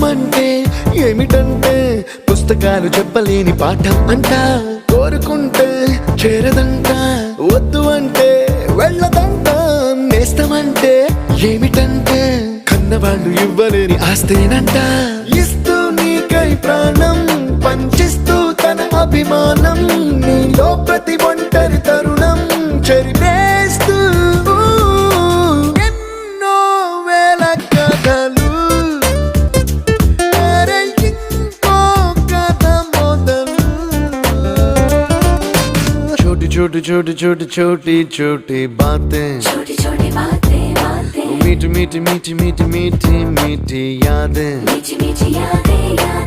అంటే ఏమిటంటే పుస్తకాలు చెప్పలేని పాఠం అంట. కోరుకుంటే చేరదంట, వద్దు అంటే వెళ్ళదంట. నేస్తమంటే ఏమిటంటే కన్నవాళ్ళు ఇవ్వలేని ఆస్తేనంట. ఇస్తూ నీకై ప్రాణం పంచిస్తూ తన అభిమానం, నీలో ప్రతి ఒంటరి తరుణం చెరిపేస్తూ ఎన్నో వేల కథలు. అరే ఇంకో కథ మొదలు. छोटी छोटी छोटी छोटी छोटी छोटी बातें, छोटी छोटी बातें बातें, मीठी मीठी मीठी मीठी मीठी मीठी यादें, मीठी मीठी यादें यादें.